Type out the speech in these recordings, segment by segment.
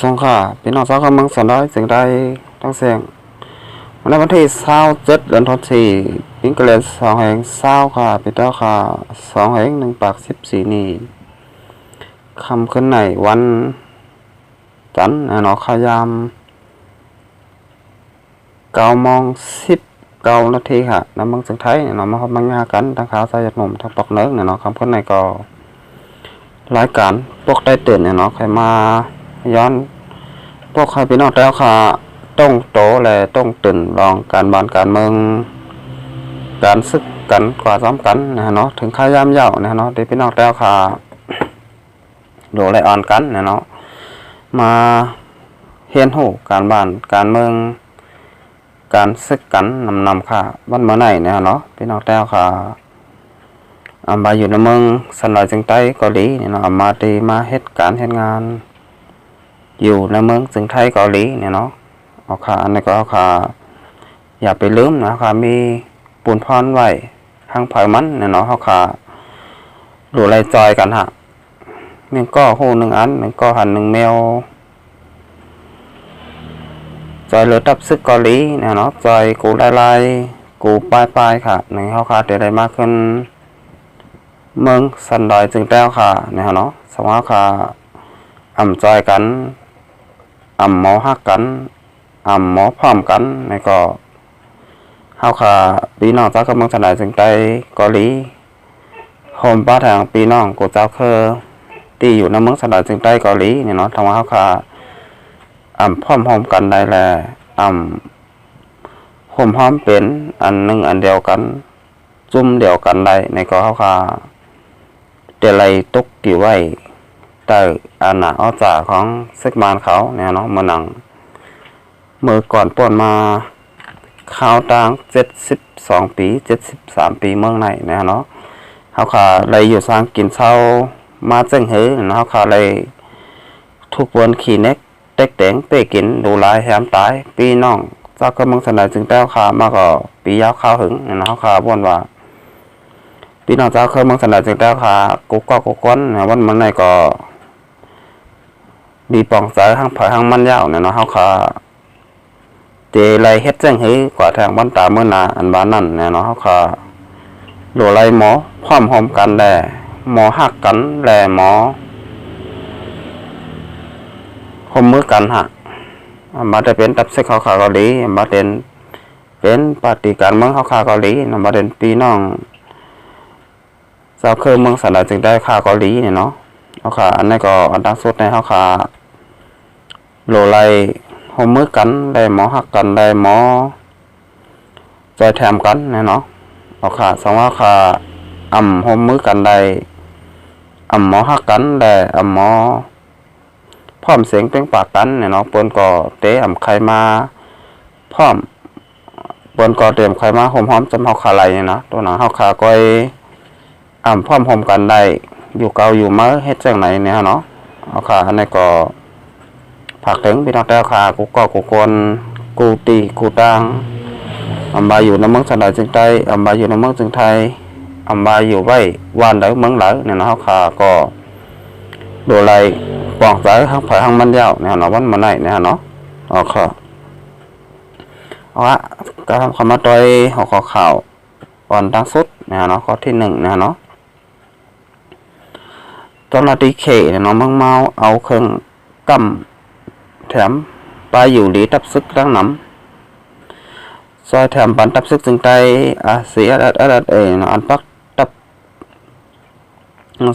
สงขลาพี่น้องชาวเมืองสนได้จึงได้ต้องเสียงในวันที่27 เดือนธันวาคมปีกเลน2 ค่ะพี่เจ้าค่ะ2 1 8 14นี่คำขึ้นในวันจันทร์เนาะขยาม9:19 นาทีค่ะน้ำเมืองเสียงไทยเนาะมาพบมังงากันทางขาวสายหนุ่มทางปอกเนื้อเนาะคำขึ้นในก็รายการพวกได้ตื่นเนาะใครมาย้อนพวกใครพี่น้องแล้วค่ะต้องโตและต้องตื่นลองการบ้านการเมืองการศึกกันกว่าซ้อมกันนะเนาะถึงขายามยาวนะเนาะเดี๋ยวพี่น้องแล้วค่ะดูไลออนกันนะเนาะมาเฮียนหูการบ้านการเมืองการศึกกันนำค่ะวันเมื่อไหร่เนี่ยเนาะพี่น้องแล้วค่ะมาอยู่ในเมืองสันลอยจึงใต้เกาหลีเนี่ยเนาะมาตีมาเหตุการณ์เหตุงานอยู่ในเมืองจึงไทยเกาหลีเนี่ยเนาะเอาค่ะอันนี้ก็เอาค่ะอย่าไปลืมนะค่ะมีปูนพรไว้ห้างเผามันเนี่ยเนาะเอาค่ะดูไรจอยกันฮะหนึ่งก็หูหนึ่งอันหนึ่งก็หันหนึ่งแมวจอยเหลือตับซึกเกาหลีเนี่ยเนาะจอยกูลายกูปลายค่ะหนึ่งเอาค่ะเดี๋ยวได้มากขึ้นเมืองสันดอยจึงแต้วค่ะเนี่ยเนาะสมมติค่ะจอยกันหมอฮักกันหมอพร้อมกันนี่ก็เฮาค่ะพี่น้องจากเมืองสันดอยจึงใต้เกาหลีโฮมป้าทางพี่น้องกูเจ้าคือที่อยู่ในเมืองสันดอยจึงใต้เกาหลีเนี่ยเนาะทางว่าเฮาค่ะพร้อมกันได้แลโฮมพร้อมเป็นอันหนึ่งอันเดียวกันจุ่มเดียวกันได้ในก็เฮาค่ะเดลัยตุกกี่ไว้แต่อันน่ะเอาจ่าของซึกมานเขาเนี่ยเนาะมานั่งมือก่อนป่นมาข่าวต่าง72 ปี73 ปีเมืองไหนเนี่ยเนาะเขาขาเลยอยู่สร้างกินเช้ามาเจ้งหือเนาะเขาเลยทุกวันขี่เน็กเต็กเต็งเตะกินดูลายแหมตายปีน้องเจ้าก็เมืองสนายจึงแต้วขามาก็ปียาวข้าวหึงเนาะเขาขาบ่นว่าปีน้องเจ้าเคยเมืองสนายจึงแต้วขากุกก็กุกก้นวันมันไหนก็มีปองสายห้างผายห้างมันยาวเนี่ยเนาะเฮาค่ะเตไลเฮ็ดจังหือกว่าทางบ้านตาเมื่อนาอันบ้านนั่นเนี่ยเนาะเฮาค่ะโดไลหมอพร้อมหอมกันแลหมอฮักกันแลหมอหอมมือกันฮะมาได้เป็นตับซึกเขาขาเกาหลีมาเป็นปฏิการเมืองเขาขาเกาหลีมาเป็นพี่น้องเจ้าเคยเมืองสันดาจึงได้ขาเกาหลีเนี่ยเนาะเฮาค่ะอันนี้ก็อันดังสุดในเฮาค่ะโลไลหอมมือกันได้หมอหักกันได้หมอจอยแถมกันเนาะเอาค่ะสองว่าค่ะหอมมือกันได้หมอหักกันได้หมอพร้อมเสียงเปล่งปากกันเนาะเปิ้นก็เตะใครมาพร้อมเปิ้นก็เตรียมใครมาหอมจำเฮาขาไหลเนี่ยนะตัวหนังเฮาขาก้อยพร้อมหอมกันได้อยู่เก่าอยู่มาเฮ็ดจังไหนเนี่ยเนาะเอาค่ะอันนี้ก็ผักถึงพี่น้องแต่ค่ะกูก็กูกวนกูตีกูตังบาอยู่ในเมืองสันดาจึงไทยบาอยู่ในเมืองจึงไทยบาอยู่ไว้วันเด้อเมืองเหลอเนี่ยเนาะค่ะก็ดูไรปองใจห้างผายห้างมันยาวเนี่ยเนาะวันมาไหนเนี่ยเนาะอ๋อค่ะเอาละก็ทำคำมาต่อยหัวข้อข่าวอ่อนตั้งสุดเนี่ยเนาะข้อที่1เนี่ยเนาะตอนนาทีเขเนี่ยเนาะมังเมาเอาเครื่องกำแถมปลาอยู่หลีตับซึกดังน้ำซอยแถมปันตับซึกจึงไตเสียอันปักตับ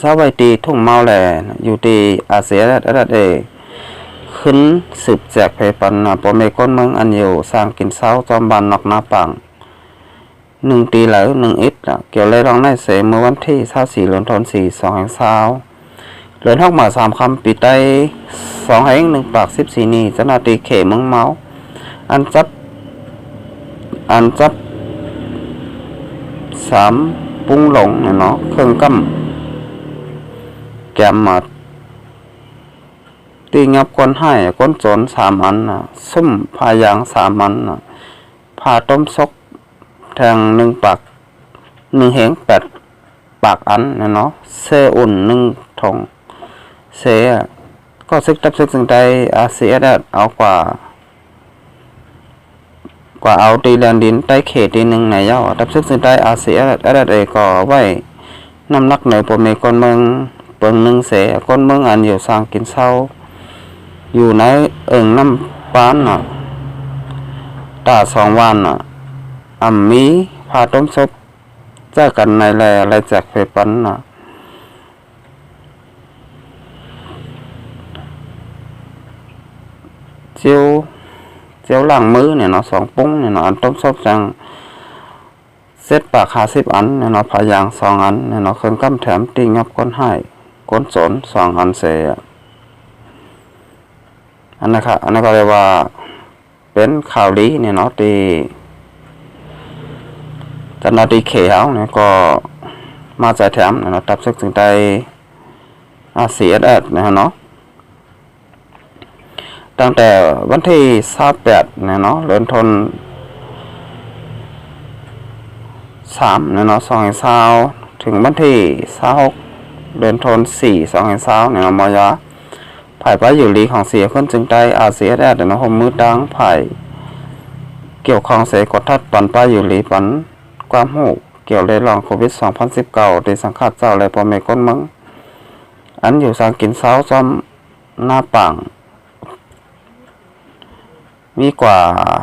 สาวใบตีทุ่งเมาแหล่อยู่ตีเสียขึ้นสืบแจกเพปันปอเมก้นเมืองอันอยู่สร้างกินเช้าจอมบันนอกนาปัง1 ตีเหลา1 อิฐเกี่ยวเลยรองในเสเมื่อวันที่24 เดือนธันวาคม2 เดือนหกมา3 คำปีใต้2 1 8 14นี่เจ้าหน้าที่เขเมืองเมาอันจับ3 ปุ้งหลงเนี่ยเนาะเครื่องกำแกมมาตีงับคนให้คนโจร3 อันซุ่มพายาง3 อันพาต้มซกแทง1 ปาก1 เหง8 ปากอันเนี่ยเนาะเซอุ่น1 ถงเส ก็ซึกตับซึกซึ่งใดอาเซียนเอากว่าเอาตีแลนดินใต้เขตตีหนึ่งในเย้าตับซึกซึ่งใดอาเซียนก็ไว้น้ำหนักในปมในคนเมืองเปิงหนึ่งเสคนเมืองอันอยู่สร้างกินเศร้าอยู่ในน้ำปานเนาะตา2 วันเนาะมีพาต้มซบเจอกันในแลอะไรแจกไปปันเนาะเจียวล้างมือเนี่ยเนาะ2 ปุ้งเนี่ยเนาะอันต้มซบจังเซตปาก50 อันเนี่ยเนาะพายาง2 อันเนี่ยเนาะเครื่องกำแถมติงับก้นให้ก้นสน2 อันเสอันนะครับอันนั้นก็เรียกว่าเป็นข่าวดีเนี่ยเนาะที่จันทร์เขียวเนี่ยก็มาจ่ายแถมเนี่ยเนาะตับซึกถึงใดCSS นะฮะเนาะตั้งแต่วันที่28เนี่ยเนาะเดือนธันวาคมเนี่ยเนาะ2020ถึงวันที่26เดือนธันวาคม4 2020เนี่ยเนาะมายาไผ่ป้าอยู่ลีของเสียคนจึงได้CSS เนี่ยเนาะหมมือดังไผ่เกี่ยวของเสกดทัดปันป้าอยู่ลีปันความหูเกี่ยวเลยลองโควิด2019ที่สังฆาตเจ้าและพ่อแม่คนมึงอันอยู่สร้างกินเช้าจอมหน้าปังมีกว่า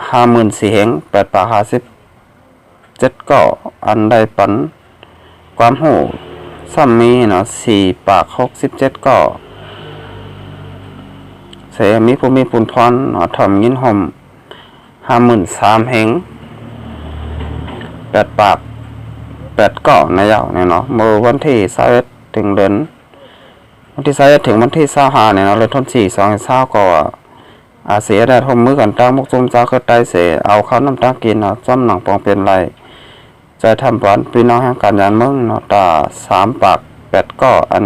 54,000 แห่ง8 ปาก 57 ก็อันใดปันความหูซ้ำมีเนาะ4 ปาก 67 ก็เสมีผู้มีปุนพรเนาะถ่อมยินห่ม 53,000 แห่ง8 ปาก 8 ก็ในยาวเนี่ยเนาะเมื่อวันที่21ถึงเดือนวันที่21ถึงวันที่25เนี่ยเนาะเลยทน4 2020ก็เสียได้ทมมือกันตั้งมุกจุ่มจ้าก็ได้เสียเอาข้าวน้ำตากินเนาะจ้ำหนังปองเป็นไรใจทำบ้านพี่น้องแห่งการยานเมืองเนาะตา3 ปาก 8 ก็อัน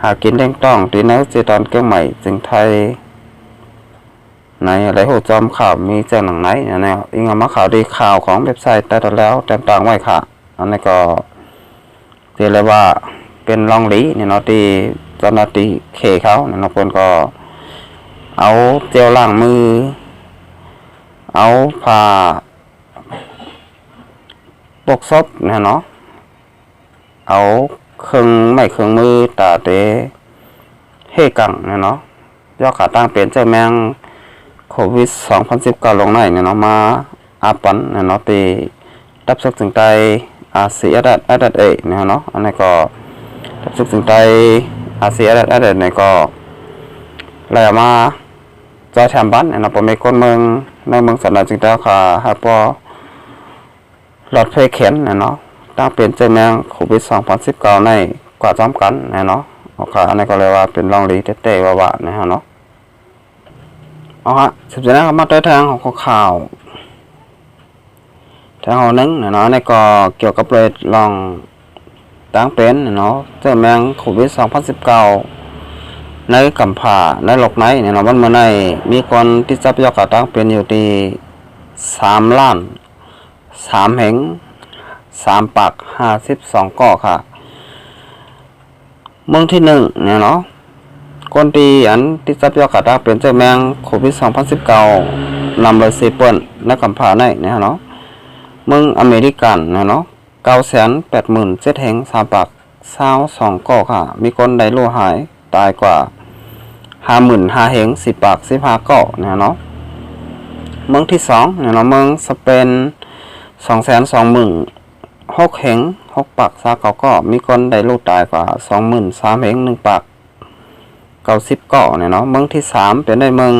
หากินเด้งต้องตีนักเจตอนเกี่ยงใหม่จึงไทยในอะไรหัวจอมข่าวมีเจ้าหนังไหนเนี่ยอิงเอามาข่าวดีข่าวของเว็บไซต์แต่ตอนแล้วแต่ต่างไว้ค่ะอันนี้ก็เรียกเลยว่าเป็นรองลีเนี่ยเนาะที่เจ้าหน้าที่เขเขาเนี่ยเนาะคนก็เอาเจลล้างมือเอาผ้าปกซบเนี่ยเนาะเอาเครื่องมือตาเตเฮกังเนี่ยเนาะย่อขาตั้งเป็นเจ้าแมงโควิด2019ลงในเนี่ยเนาะมาอาปันเนี่ยเนาะตีดับซึกถึงใจCSSเนี่ยเนาะอันนี้ก็ดับซึกถึงใจCSSเนี่ยก็แล้วมาจอยแถมบ้านเนี่ยนะผมมีคนเมืองในเมืองสันดานจึงได้ค่ะฮะพอหลอดเพลเข็นเนี่ยเนาะตั้งเป็นเจ้าแมงโควิด2019ในกว่าจำกันเนี่ยเนาะค่ะอันนี้ก็เลยว่าเป็นรองลีเต้ๆว่าๆนะฮะเนาะฮะสุดท้ายนะครับมาด้วยทางของข่าวทางนึงเนี่ยเนาะนี่ก็เกี่ยวกับเลยลองตั้งเป็นเนาะเจ้าแมงโควิด2019ในกำผ่าในหลกไหนเนี่ยเนาะมันเมื่อในมีคนที่จับยอดกระตั้งเป็นอยู่ที่3 ล้าน 3 แห่ง 3 ปาก 52 ก็ค่ะเมืองที่1เนี่ยเนาะคนที่จับยอดกระตั้งเป็นเจ้าแมงโควิด2019นำเลย4 เปิ้นในกำผ่าในเนี่ยเนาะเมืองอเมริกันเนี่ยเนาะ 987,000 แห่ง 3 ปาก 22 ก็ค่ะมีคนได้รู้หายตายกว่า55,000 แห่ง 10 ปาก 15 เกาะเนี่ยเนาะเมืองที่2เนี่ยเนาะเมืองสเปน 226,000 แห่ง 6 ปาก 29 เกาะมีคนได้รู้ตายกว่า 23,000 แห่ง 1 ปาก 90 เกาะเนี่ยเนาะเมืองที่3เป็นในเมือง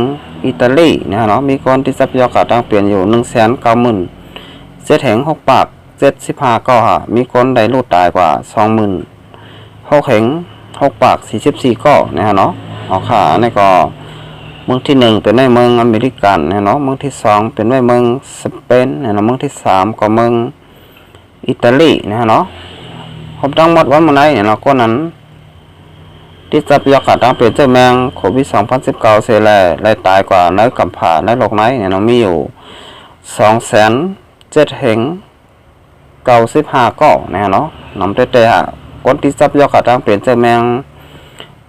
อิตาลีเนี่ยเนาะมีคนที่ทรัพยากรต่างเปลี่ยนอยู่ 190,000 แห่ง 6 ปาก 75 เกาะมีคนได้รู้ตายกว่า 26,000 แห่ง6 ปาก 44 เกาะเนี่ยเนาะเอาค่ะนี่ก็เมืองที่1เป็นในเมืองอเมริกันเนี่ยเนาะเมืองที่2เป็นในเมืองสเปนเนี่ยเนาะเมืองที่3ก็เมืองอิตาลีเนี่ยเนาะผมต้องหมดว่าเมื่อไหร่เนี่ยเนาะก็นั้นที่จะประกาศตั้งเป็นเจ้าแมงโควิด2019เสียและตายกว่าในกำผ่าในโลกไหนเนี่ยเนาะมีอยู่207,000 แห่ง 95 เกาะเนี่ยเนาะนำเตะคนที่จะประกาศตั้งเป็นเจ้าแมง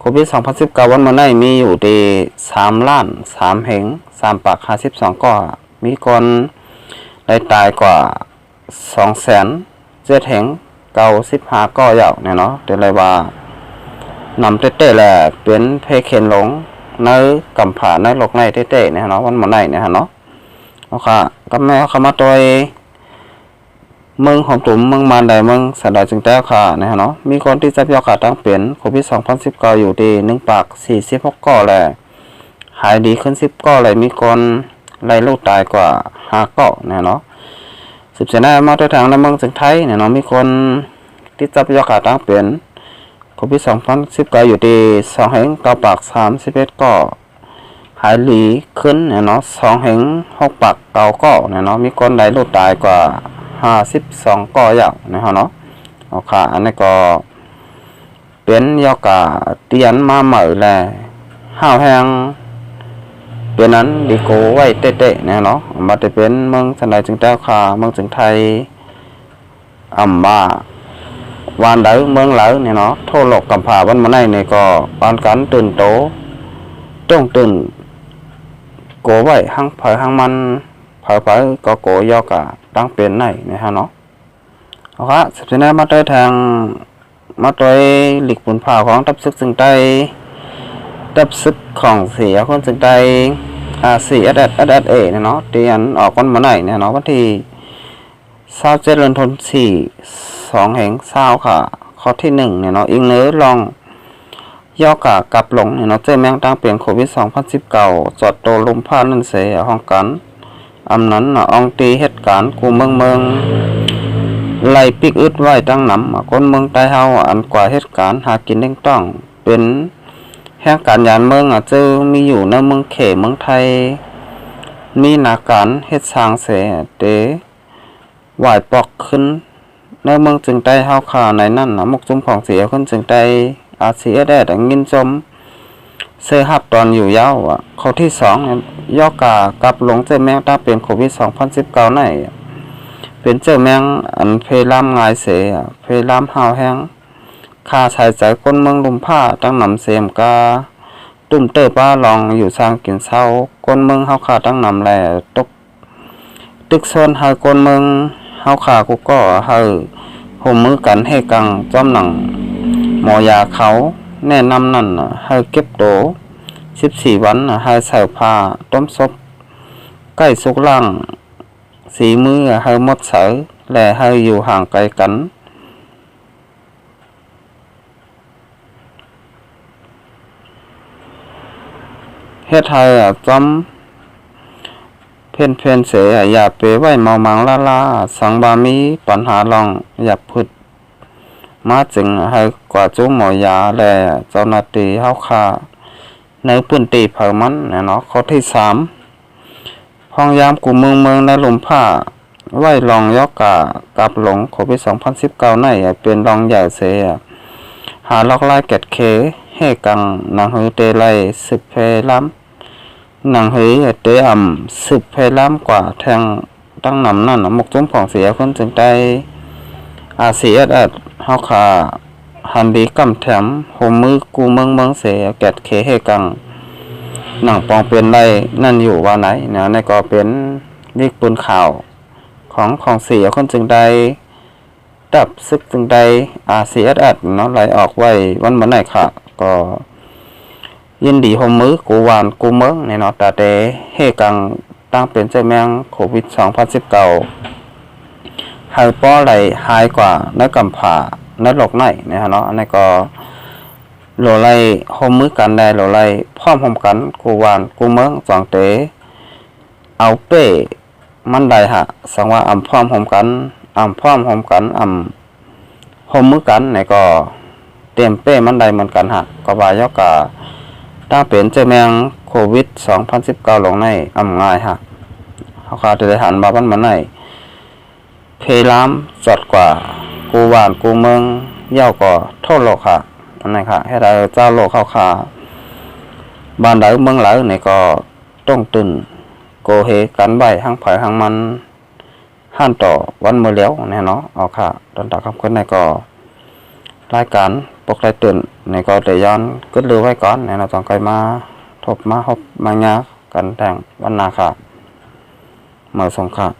โควิด2019วันเมื่อไหร่มีอยู่ที่3ล้าน3แห่ง3ปาก52ก่อมีคนได้ตายกว่า200,007แห่ง95ก่อยาวเนี่ยเนาะแต่เลยว่านำเต้ๆแหละเป็นเพเคนหลงในกำผาในโลกในเต้ๆเนี่ยเนาะวันเมื่อไหร่เนี่ยเนาะเอาค่ะก็แม่เขามาตัวเมืองของตุ่มเมืองมานใดเมืองสะดอยจึงแต้วค่ะนะฮะเนาะมีคนที่จะยอดขาตั้งเปลี่ยนโควิด2019อยู่ดี1ปาก46ก่อแหละหายดีขึ้น10ก่อเลยมีคนไล่ลูกตายกว่า5ก่อนะเนาะ10เสนามาตัวทางในเมืองจึงไทยเนี่ยเนาะมีคนที่จะยอดขาตั้งเปลี่ยนโควิด2019อยู่ดี2แห่ง9ปาก31ก่อหายดีขึ้นเนี่ยเนาะ2แห่ง6ปาก9ก่อเนี่ยเนาะมีคนไล่ลูกตายกว่า52ก่ออย่างนะครับเนาะเอาค่ะอันนี้ก็เป็นยอกะเตียนมาใหม่แหละห้าวแห้งเป็นนั้นดีโกไว้เตะๆนะเนาะมาจะเป็นเมืองสันไดจึงแต้วค่ะเมืองจึงไทยมาวานเดอเมืองเหลอเนี่ยเนาะโทษหลอกกำผาวันมาในเนี่ยก็ปานกันตื่นโตต้องตื่นโกไว้หั่งเผยหั่งมันเผยก็โกยอกะตั้งเป็นไหนนะฮะเนาะเอาละสุดท้ายมาโดยทางมาโดยหลีกผลผ่าของทับซึกจึงได้ทับซึกของเสียคนจึงได้4SSA เนี่ยเนาะที่อันออกวันมาไหนเนี่ยเนาะวันที่27เดือนธันวาคม2แห่ง20ค่ะข้อที่1เนี่ยเนาะอิงเนื้อลองย่อกะกลับลงเนี่ยเนาะเจอแมงตั้งเปลี่ยนโควิด2019จอดโตลมผ้านั่นเสียห้องกันอำนั้นอองตีเหตุการณ์กูเมืองไล่ปิกอึดไว้ตั้งนำคนเมืองใต้เฮาอันกว่าเหตุการณ์หากินเด้งต้องเป็นแห่งการยานเมืองเจอมีอยู่ในเมืองเขเมืองไทยมีนาการเฮ็ดสร้างเสเตไหวปอกขึ้นในเมืองจึงใต้เฮาขาในนั้นมุกจุมของเสียคนจึงใต้อาเซียได้ดังยินจมเซฮับตอนอยู่ยาวข้อที่2ย่อกากับหลงเจอแมงตาเป็นโควิด2019ในเป็นเจอแมงอันเพลามงายเสเพลามหาวแห้งค่าใช้ใจคนเมืองลุมผ้าตั้งนำเสมกาตุ่มเตอป้าลองอยู่สร้างกินเศร้าคนเมืองเฮาขาตั้งนำแลตกตึกโซนหาคนเมืองเฮาขากูก็เฮาห่มมือกันให้กังจ้อมหนังหมอยาเขาแนะนำนั่นให้เก็บโต14วันให้ใส่ผ้าต้มซบใกล้สุกล่างสีมือให้หมดเสยและให้อยู่ห่างไกลกันเฮ็ดให้จอมเพ่นเสยอย่าไปไว้เมามังลาสังบามีปัญหาลองอย่าพึดมาจึงให้กว่าจุหมอยาและเจ้าหน้าที่เฮาค่าในพื้นที่เผามันเนาะข้อที่3ห้องยามกูเมืองในลมผ้าไว้ลองยอกะกับหลงโควิด2019ในเป็นลองใหญ่เสยหาลอกลายแกดเคให้กังนางหือเตไล10เพล้ำนางหือเต10เพล้ำกว่าแทงตั้งนำนั่นมุกจุ้มของเสียคนจึงได้อาเซียดเฮาขาหันดีกำแถมโหมือกูเมืองเสียแกดเคให้กังหนังปองเป็นไรนั่นอยู่ว่าไหนเนี่ยในก็เป็นนิกปืนข่าวของเสียคนจึงได้ดับซึกจึงได้RCSS เนาะไหลออกไว้วันเมื่อไหร่ค่ะก็ยินดีโฮมมือกูวานกูเมืองในเนาะแต่เดเฮกังตั้งเป็นเจ้าแมงโควิด2019ให้ป้อไหลหายกว่าในกำผาในโลกในนะฮะเนาะอันนี้ก็โลไลโฮมมือกันได้โลไลพร้อมกันกูวานกูเมืองจองเตเอาเป้มันได้ฮะสังว่าพร้อมกันพร้อมกันโฮมมือกันเนี่ยก็เต็มเป้มันได้เหมือนกันฮะก็ว่ายอกะตั้งเป็นเจ้าแมงโควิด2019ลงในง่ายฮะเขาขาจะได้หันมาบ้านมันในเพลามจอดกว่ากูหวานกูเมืองเย่าก็โทษโลกค่ะอันนี้ค่ะให้เราเจ้าโลกเข้าขาบ้านไหนเมืองไหนเนี่ยก็ต้องตื่นโกเฮกันใบหั่งไผ่หั่งมันห้านต่อวันเมื่อแล้วเนี่ยเนาะเอาค่ะตอนตาคำคนในก็รายการปกติตื่น này có để dọn cất lưu với con này là toàn cây ma thộp ma hộp ma nhá cần thằng văn na khả mở sông khả